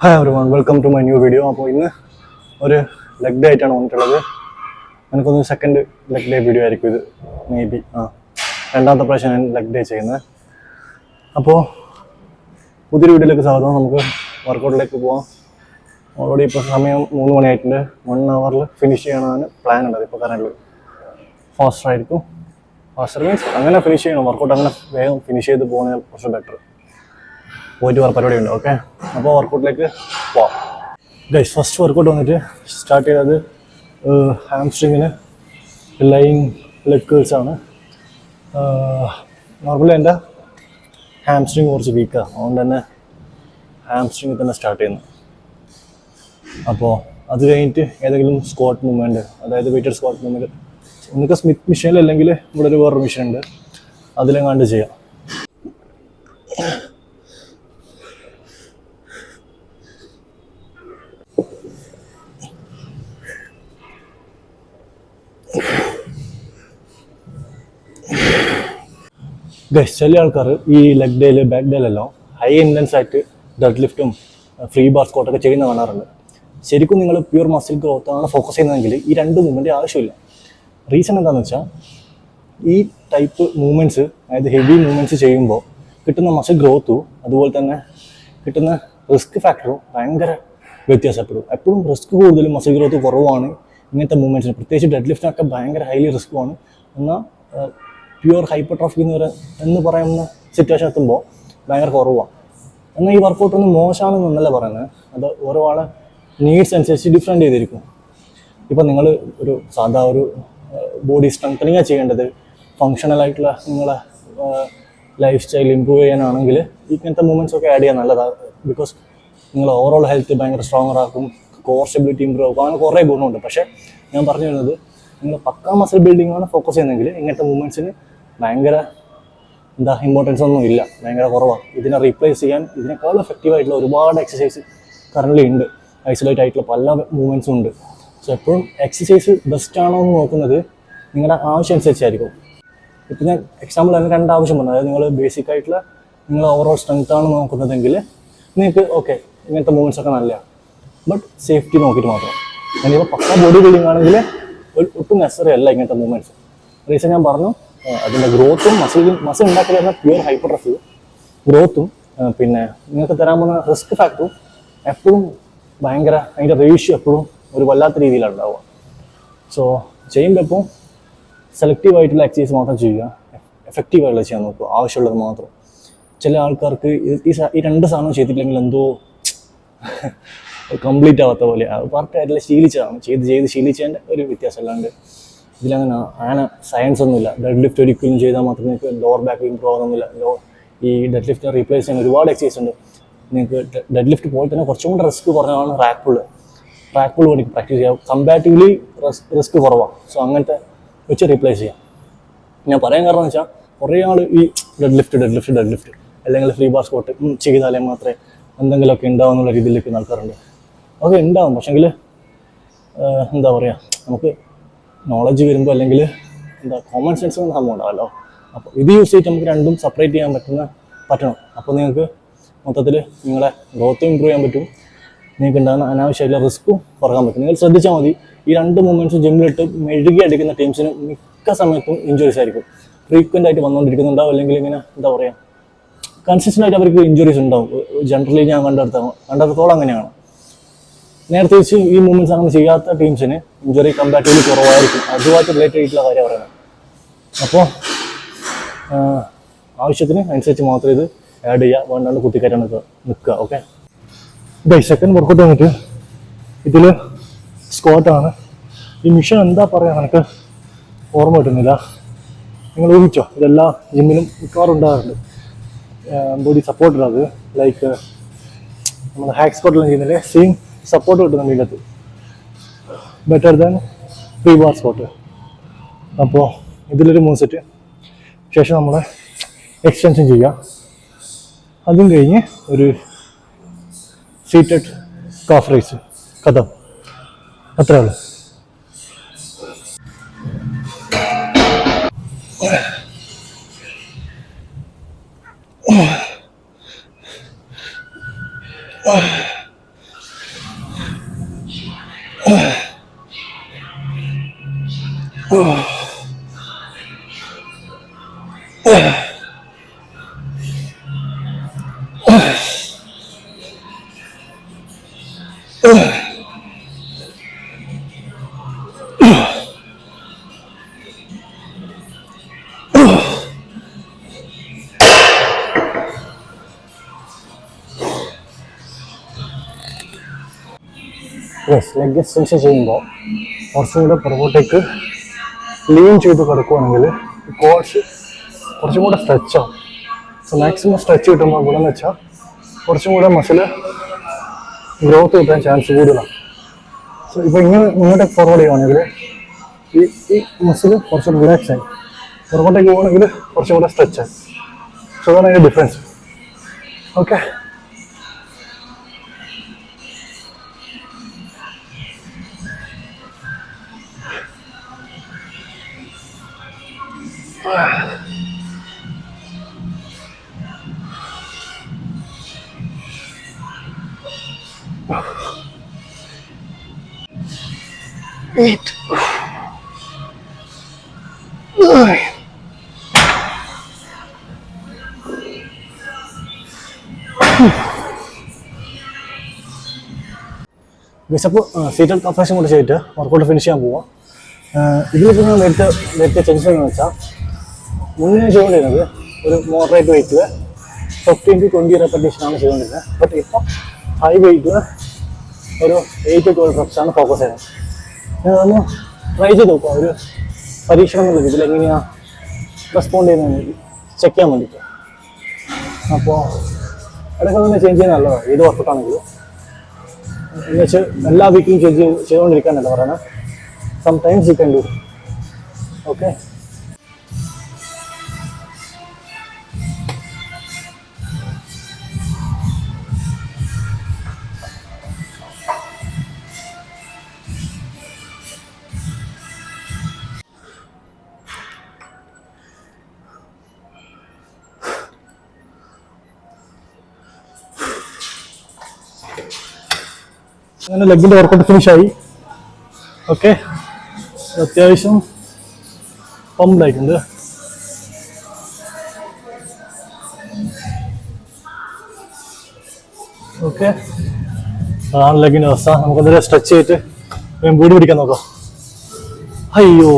Hi everyone, welcome to my new video. അപ്പോൾ ഇന്ന് ഒരു ലെഗ് ഡേ ആയിട്ടാണ് വന്നിട്ടുള്ളത്. എനിക്കൊന്ന് സെക്കൻഡ് ലെഗ് ഡേ വീഡിയോ ആയിരിക്കും ഇത്. മേ ബി രണ്ടാമത്തെ പ്രാവശ്യം ഞാൻ ലെഗ് ഡേ ചെയ്യുന്നത്. അപ്പോൾ പുതിയൊരു വീഡിയോയിലേക്ക് സ്വാഗതം. നമുക്ക് വർക്കൗട്ടിലേക്ക് പോവാം. ഓൾറെഡി ഇപ്പോൾ സമയം 3 മണിയായിട്ടുണ്ട്. 1 ഹവറിൽ ഫിനിഷ് ചെയ്യണമെന്ന് പ്ലാൻ ഉണ്ട്. ഇപ്പോൾ കറണ്ട് ഫാസ്റ്റർ ആയിരിക്കും. ഫാസ്റ്റർ മീൻസ് അങ്ങനെ ഫിനിഷ് ചെയ്യണം. വർക്കൗട്ട് അങ്ങനെ വേഗം ഫിനിഷ് ചെയ്ത് പോകുന്നത് കുറച്ച് ബെറ്റർ. പോയിട്ട് വേറെ പരിപാടിയുണ്ട്. ഓക്കെ, അപ്പോൾ വർക്കൗട്ടിലേക്ക് പോവാം. ഗൈസ്, ഫസ്റ്റ് വർക്കൗട്ട് വന്നിട്ട് സ്റ്റാർട്ട് ചെയ്തത് ഹാംസ്ട്രിങ്ങിന് ലൈങ് ലെഗ് കേൾസ് ആണ്. നോർമലി എൻ്റെ ഹാംസ്ട്രിങ് കുറച്ച് വീക്കാണ്, അതുകൊണ്ട് തന്നെ ഹാംസ്ട്രിങ്ങിൽ തന്നെ സ്റ്റാർട്ട് ചെയ്യുന്നു. അപ്പോൾ അത് കഴിഞ്ഞിട്ട് ഏതെങ്കിലും സ്ക്വാട്ട് മൂവ്മെൻറ്റ്, അതായത് വെയിറ്റഡ് സ്ക്വാട്ട് മൂവ്മെൻറ്റ്, ഒന്നിപ്പോൾ സ്മിത്ത് മെഷീനിൽ അല്ലെങ്കിൽ ഇവിടെ ഒരു വേറൊരു മെഷീൻ ഉണ്ട്, അതിലെങ്ങാണ്ട് ചെയ്യാം. ഗൈസ്, ചില ആൾക്കാർ ഈ ലെഗ് ഡേയിൽ ബാക്ക് ഡേയിലെല്ലാം ഹൈ ഇൻറ്റൻസ് ആയിട്ട് ഡെഡ് ലിഫ്റ്റും ഫ്രീ ബാർ സ്ക്വാട്ടൊക്കെ ചെയ്യുന്ന കാണാറുണ്ട്. ശരിക്കും നിങ്ങൾ പ്യൂർ മസിൽ ഗ്രോത്ത് ആണ് ഫോക്കസ് ചെയ്യുന്നതെങ്കിൽ ഈ രണ്ട് മൂവ്മെൻറ്റ് ആവശ്യമില്ല. റീസൺ എന്താണെന്ന് വെച്ചാൽ ഈ ടൈപ്പ് മൂവ്മെൻറ്റ്സ്, അതായത് ഹെവി മൂവ്മെൻറ്റ്സ് ചെയ്യുമ്പോൾ കിട്ടുന്ന മസിൽ ഗ്രോത്തും അതുപോലെ തന്നെ കിട്ടുന്ന റിസ്ക് ഫാക്ടറും ഭയങ്കര വ്യത്യാസപ്പെടും. എപ്പോഴും റിസ്ക് കൂടുതലും മസിൽ ഗ്രോത്ത് കുറവാണ് ഇങ്ങനത്തെ മൂവ്മെൻറ്റ്സിന്. പ്രത്യേകിച്ച് ഡെഡ് ലിഫ്റ്റിനൊക്കെ ഭയങ്കര ഹൈലി റിസ്ക്കുമാണ്. എന്നാൽ പ്യുവർ ഹൈപ്പർട്രോഫി എന്ന് പറയുന്ന സിറ്റുവേഷൻ എത്തുമ്പോൾ ഭയങ്കര കുറവാണ്. എന്നാൽ ഈ വർക്കൗട്ടൊന്നും മോശമാണെന്നല്ല പറയുന്നത്, അത് ഓരോ ആളെ നീഡ്സ് അനുസരിച്ച് ഡിഫറെൻ്റ് ചെയ്തിരിക്കും. ഇപ്പം നിങ്ങൾ ഒരു സാധാ ഒരു ബോഡി സ്ട്രെങ്തനിങ്ങാണ് ചെയ്യേണ്ടത്, ഫങ്ഷണലായിട്ടുള്ള നിങ്ങളെ ലൈഫ് സ്റ്റൈൽ ഇമ്പ്രൂവ് ചെയ്യാനാണെങ്കിൽ ഇങ്ങനത്തെ മൂവ്മെൻറ്റ്സ് ഒക്കെ ആഡ് ചെയ്യാൻ നല്ലതാണ്. ബിക്കോസ് നിങ്ങൾ ഓവറോൾ ഹെൽത്ത് ഭയങ്കര സ്ട്രോങ്ങർ ആക്കും, കോർ സ്റ്റെബിലിറ്റി ഇമ്പ്രൂവ് ആക്കും, അങ്ങനെ കുറേ ഗുണമുണ്ട്. പക്ഷേ ഞാൻ പറഞ്ഞു വരുന്നത്, നിങ്ങൾ പക്കാ മസിൽ ബിൽഡിംഗ് ആണ് ഫോക്കസ് ചെയ്യുന്നതെങ്കിൽ ഇങ്ങനത്തെ മൂവ്മെൻറ്റ്സിന് ഭയങ്കര ഇമ്പോർട്ടൻസ് ഒന്നും ഇല്ല, ഭയങ്കര കുറവാണ്. ഇതിനെ റീപ്ലേസ് ചെയ്യാൻ ഇതിനേക്കാൾ എഫക്റ്റീവായിട്ടുള്ള ഒരുപാട് എക്സസൈസ് കറൻ്റ് ഉണ്ട്. ഐസൊലേറ്റ് ആയിട്ടുള്ള പല മൂവ്മെൻറ്റ്സും ഉണ്ട്. സോ എപ്പോഴും എക്സസൈസ് ബെസ്റ്റ് ആണോ എന്ന് നോക്കുന്നത് നിങ്ങളുടെ ആവശ്യം അനുസരിച്ചായിരിക്കും. ഇപ്പം ഞാൻ എക്സാമ്പിൾ അതിന് 2 ആവശ്യം പറഞ്ഞു. അതായത് നിങ്ങൾ ബേസിക് ആയിട്ടുള്ള നിങ്ങൾ ഓവറോൾ സ്ട്രെങ്ത് ആണ് നോക്കുന്നതെങ്കിൽ നിങ്ങൾക്ക് ഓക്കെ ഇങ്ങനത്തെ മൂവ്മെൻറ്റ്സ് ഒക്കെ നല്ലതാണ്. ബട്ട് സേഫ്റ്റി നോക്കിയിട്ട് മാത്രം. ഞാനിപ്പോൾ പക്കാ ബോഡി ബിൽഡിംഗ് ആണെങ്കിൽ ഒട്ടും നെസറി അല്ല ഇങ്ങനത്തെ മൂവ്മെൻറ്റ്സ്. റീസൺ ഞാൻ പറഞ്ഞു, അതിൻ്റെ ഗ്രോത്തും മസിൽ ഉണ്ടാക്കി വരുന്ന പ്യൂർ ഹൈപ്പർട്രോഫി ഗ്രോത്തും പിന്നെ നിങ്ങൾക്ക് തരാൻ പോകുന്ന റിസ്ക് ഫാക്ടറും എപ്പോഴും ഭയങ്കര, അതിൻ്റെ റേഷ്യോ എപ്പോഴും ഒരു വല്ലാത്ത രീതിയിലാണ് ഉണ്ടാവുക. സോ ചെയ്യുമ്പോൾ എപ്പോൾ സെലക്റ്റീവായിട്ടുള്ള എക്സസൈസ് മാത്രം ചെയ്യുക, എഫക്റ്റീവായിട്ടുള്ള ചെയ്യാൻ നോക്കുക, ആവശ്യമുള്ളത് മാത്രം. ചില ആൾക്കാർക്ക് ഈ 2 സാധനം ചെയ്തിട്ടില്ലെങ്കിൽ എന്തോ കംപ്ലീറ്റ് ആവാത്ത പോലെ, പാർട്ടായിട്ടില്ല, ശീലിച്ചതാണ്, ചെയ്ത് ശീലിച്ചതിൻ്റെ ഒരു വ്യത്യാസം. അല്ലാണ്ട് ഇതിലങ്ങനെ സയൻസ് ഒന്നുമില്ല. ഡെഡ് ലിഫ്റ്റ് ഒരിക്കലും ചെയ്താൽ മാത്രമേ നിങ്ങൾക്ക് ലോവർ ബാക്ക് ഇമ്പ്രൂവ് ആവുന്നില്ല. ഈ ഡെഡ് ലിഫ്റ്റിനെ റീപ്ലേസ് ചെയ്യാൻ ഒരുപാട് എക്സസൈസ് ഉണ്ട്. നിങ്ങൾക്ക് ഡെഡ് ലിഫ്റ്റ് പോലെ തന്നെ കുറച്ചും കൂടെ റിസ്ക് കുറഞ്ഞതാണ് റാക്ക് പുൾ വേണ്ടി പ്രാക്ടീസ് ചെയ്യാം. കമ്പാരിറ്റീവ്ലി റിസ്ക് കുറവാണ്. സോ അങ്ങനത്തെ വെച്ച് റീപ്ലേസ് ചെയ്യാം. ഞാൻ പറയാൻ കാരണം എന്ന് വെച്ചാൽ കുറേ ആൾ ഈ ഡെഡ് ലിഫ്റ്റ് അല്ലെങ്കിൽ ഫ്രീ ബാർ സ്ക്വാട്ട് ചെയ്താലേ മാത്രമേ എന്തെങ്കിലുമൊക്കെ ഉണ്ടാവും എന്നുള്ള രീതിയിൽ നിൽക്കുന്ന ആൾക്കാരുണ്ട്. അതൊക്കെ ഉണ്ടാവും, പക്ഷെങ്കിൽ എന്താ പറയുക, നമുക്ക് നോളജ് വരുമ്പോൾ അല്ലെങ്കിൽ കോമൺ സെൻസ് എന്ന സംഭവം ഉണ്ടാവല്ലോ. അപ്പോൾ ഇത് യൂസ് ചെയ്തിട്ട് നമുക്ക് രണ്ടും സെപ്പറേറ്റ് ചെയ്യാൻ പറ്റണം. അപ്പോൾ നിങ്ങൾക്ക് മൊത്തത്തിൽ നിങ്ങളെ ഗ്രോത്തും ഇമ്പ്രൂവ് ചെയ്യാൻ പറ്റും, നിങ്ങൾക്ക് ഉണ്ടാകുന്ന അനാവശ്യമായിട്ടുള്ള റിസ്ക്കും കുറക്കാൻ പറ്റും. നിങ്ങൾ ശ്രദ്ധിച്ചാൽ മതി, ഈ 2 മൂവ്മെൻറ്റ്സും ജിമ്മിലിട്ട് മെഴുകി അടിക്കുന്ന ടീംസിന് മിക്ക സമയത്തും ഇഞ്ചുറീസ് ആയിരിക്കും. ഫ്രീക്വൻ്റ് ആയിട്ട് വന്നുകൊണ്ടിരിക്കുന്നുണ്ടാവും, അല്ലെങ്കിൽ ഇങ്ങനെ എന്താ പറയുക, കൺസിസ്റ്റൻ്റ് ആയിട്ട് അവർക്ക് ഇഞ്ചുറീസ് ഉണ്ടാവും. ജനറലി ഞാൻ കണ്ടെടുത്തോളം അങ്ങനെയാണ്. നേരത്തെ വെച്ച് ഈ മൂവ്മെൻറ്റ്സ് അങ്ങനെ ചെയ്യാത്ത ടീംസിന് ഇഞ്ചുറി കമ്പാരിറ്റീവ്ലി കുറവായിരിക്കും. അതുമായിട്ട് റിലേറ്റഡ് ആയിട്ടുള്ള കാര്യം പറയുന്നത്. അപ്പോൾ ആവശ്യത്തിന് അനുസരിച്ച് മാത്രം ഇത് ആഡ് ചെയ്യുക, വേണ്ടാണ്ട് കുത്തിക്കയറ്റാൻ നിൽക്കുക. ഓക്കെ, സെക്കൻഡ് വർക്കൗട്ട് വന്നിട്ട് ഇതിൽ സ്ക്വാട്ടാണ്. ഈ മിഷൻ എന്താ പറയുക എനിക്ക് ഓർമ്മ കിട്ടുന്നില്ല. നിങ്ങൾ ഊഹിച്ചോ, ഇതെല്ലാ ജിമ്മിലും മിക്കവാറും ഉണ്ടാകാറുണ്ട്. ബോഡി സപ്പോർട്ട് അത് ലൈക്ക് നമ്മൾ ഹാക്ക് സ്ക്വാട്ടെല്ലാം ചെയ്യുന്നില്ലേ, സെയിം സപ്പോർട്ട് കിട്ടുന്നുണ്ട് ഇതിനകത്ത്, better than free bar squat. അപ്പോൾ ഇതിലൊരു 3 സെറ്റ്, ശേഷം നമ്മൾ എക്സ്റ്റൻഷൻ ചെയ്യുക. അതും കഴിഞ്ഞ് ഒരു സീറ്റഡ് കാഫ് റൈസ്, കഥം, അത്രേ ഉള്ളൂ. യെസ്, ലെഗ് എക്സ്റ്റൻഷൻ ചെയ്യുമ്പോൾ കുറച്ചും കൂടെ പുറകോട്ടേക്ക് ലീൻ ചെയ്ത് കിടക്കുകയാണെങ്കിൽ കുറച്ചും കൂടെ സ്ട്രെച്ച് ആവും. സോ മാക്സിമം സ്ട്രെച്ച് കിട്ടുമ്പോൾ ഗുണം എന്ന് വെച്ചാൽ കുറച്ചും കൂടെ മസിൽ ഗ്രോത്ത് കിട്ടാൻ ചാൻസ് കൂടുതലാണ്. സോ ഇപ്പോൾ ഇങ്ങോട്ടേക്ക് ഫോർവേഡ് ചെയ്യുകയാണെങ്കിൽ ഈ മസിൽ കുറച്ചുകൂടെ റിലാക്സ് ആയി, പുറകോട്ടേക്ക് പോകുകയാണെങ്കിൽ കുറച്ചും കൂടെ സ്ട്രെച്ച് ആയി. സോ അതാണ് അതിൻ്റെ ഡിഫറൻസ്. Okay, eight. അപ്പോൾ സീറ്റഡ് കംപ്രഷൻ കൊണ്ട് ചെയ്തിട്ട് വർക്കൗട്ട് ഫിനിഷ് ചെയ്യാൻ പോവാം. ഇതിലിപ്പോൾ ഞാൻ നേരത്തെ ചേഞ്ചസ് എന്ന് വെച്ചാൽ മുന്നേ ചെയ്തുകൊണ്ടിരുന്നത് ഒരു മോഡറേറ്റ് വെയിറ്റിൽ 15 to 20 റെപ്പറ്റീഷനാണ് ചെയ്തുകൊണ്ടിരുന്നത്. ബട്ട് ഇപ്പോൾ ഹൈ വെയിറ്റിൽ ഒരു 8 to 12 റെപ്സാണ് ഫോക്കസ് ചെയ്യുന്നത്. ഞാനൊന്ന് ട്രൈ ചെയ്ത് നോക്കാം, ഒരു പരീക്ഷണം എന്നുള്ളത് ഇതിലെങ്ങനെയാണ് റെസ്പോണ്ട് ചെയ്യുന്നത് ചെക്ക് ചെയ്യാൻ വേണ്ടിയിട്ട്. അപ്പോൾ ഇടയ്ക്കൊന്ന് ചേഞ്ച് ചെയ്യാൻ നല്ലതാണ് ഏത് വർക്കൗട്ടാണെങ്കിലും. എന്നുവെച്ചാൽ എല്ലാ വീക്കും ചേഞ്ച് ചെയ്തുകൊണ്ടിരിക്കാനല്ല പറയണത്. Sometimes you can do. Okay, അങ്ങനെ ലെഗിൻ്റെ വർക്കൗട്ട് ഫിനിഷായി. ഓക്കെ, അത്യാവശ്യം പമ്പ്ഡായിട്ടുണ്ട്. ഓക്കെ, അതാണ് ലെഗിൻ്റെ അവസ്ഥ. നമുക്കതിൽ സ്ട്രെച്ച് ചെയ്തിട്ട് ബോഡി പിടിക്കാൻ നോക്കാം. അയ്യോ,